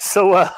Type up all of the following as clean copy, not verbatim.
So,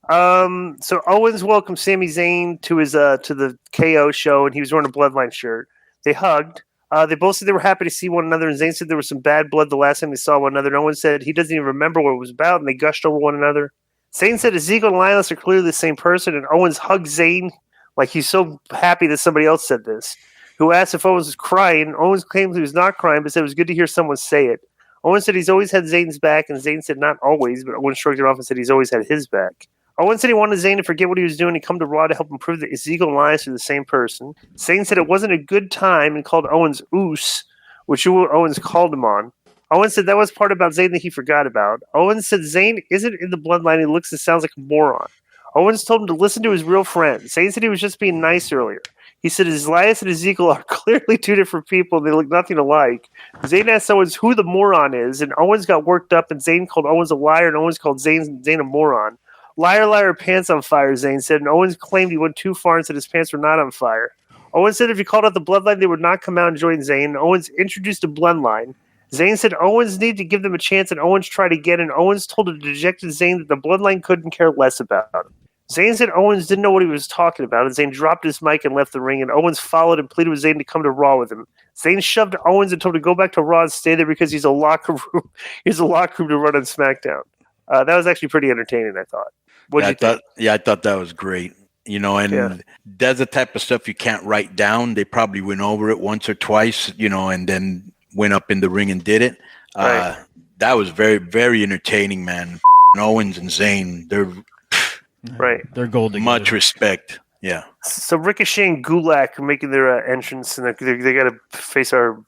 so Owens welcomed Sami Zayn to his to the KO show, and he was wearing a Bloodline shirt. They hugged. They both said they were happy to see one another, and Zayn said there was some bad blood the last time they saw one another. And Owens said he doesn't even remember what it was about, and they gushed over one another. Zayn said Ezekiel and Lioness are clearly the same person, and Owens hugged Zayn like he's so happy that somebody else said this. Who asked if Owens was crying. Owens claimed he was not crying, but said it was good to hear someone say it. Owens said he's always had Zayn's back, and Zayn said not always, but Owens shrugged it off and said he's always had his back. Owens said he wanted Zayn to forget what he was doing and come to Raw to help him prove that Ezekiel and Elias are the same person. Zayn said it wasn't a good time and called Owens Oos, which Owens called him on. Owens said that was part about Zayn that he forgot about. Owens said Zayn isn't in the bloodline. He looks and sounds like a moron. Owens told him to listen to his real friend. Zayn said he was just being nice earlier. He said Elias and Ezekiel are clearly two different people. They look nothing alike. Zayn asked Owens who the moron is, and Owens got worked up, and Zayn called Owens a liar, and Owens called Zayn a moron. Liar, liar, pants on fire, Zayn said, and Owens claimed he went too far and said his pants were not on fire. Owens said if he called out the bloodline, they would not come out and join Zayn, and Owens introduced the bloodline. Zayn said Owens needed to give them a chance, and Owens tried again, and Owens told a dejected Zayn that the bloodline couldn't care less about him. Zayn said Owens didn't know what he was talking about, and Zayn dropped his mic and left the ring, and Owens followed and pleaded with Zayn to come to Raw with him. Zayn shoved Owens and told him to go back to Raw and stay there because he's a locker room to run on SmackDown. That was actually pretty entertaining, I thought. I thought that was great. And that's the type of stuff you can't write down. They probably went over it once or twice, and then went up in the ring and did it. Right. That was very, very entertaining, man. Owens and Zayn, they're gold together. Much respect. Yeah. So Ricochet and Gulak are making their entrance, and they got to face our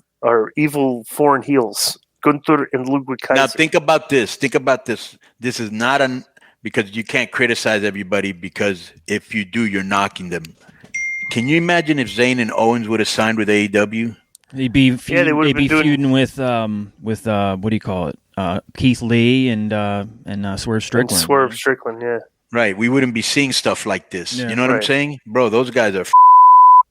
evil foreign heels, Gunther and Ludwig Kaiser. Now think about this. This is not because you can't criticize everybody, because if you do, you're knocking them. Can you imagine if Zayn and Owens would have signed with AEW? They'd be feuding with what do you call it? Keith Lee and Swerve Strickland. Swerve Strickland, yeah. Right. We wouldn't be seeing stuff like this. Yeah. You know what I'm saying? Bro, those guys are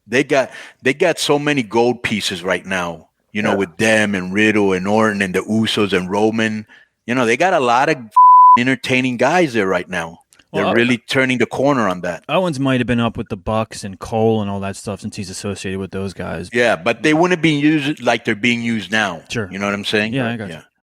they got so many gold pieces right now, with them and Riddle and Orton and the Usos and Roman. They got a lot of entertaining guys there right now. They're really turning the corner on that. Owens might have been up with the Bucks and Cole and all that stuff since he's associated with those guys. Yeah, but they wouldn't be used like they're being used now. Sure. You know what I'm saying? Yeah, I got you.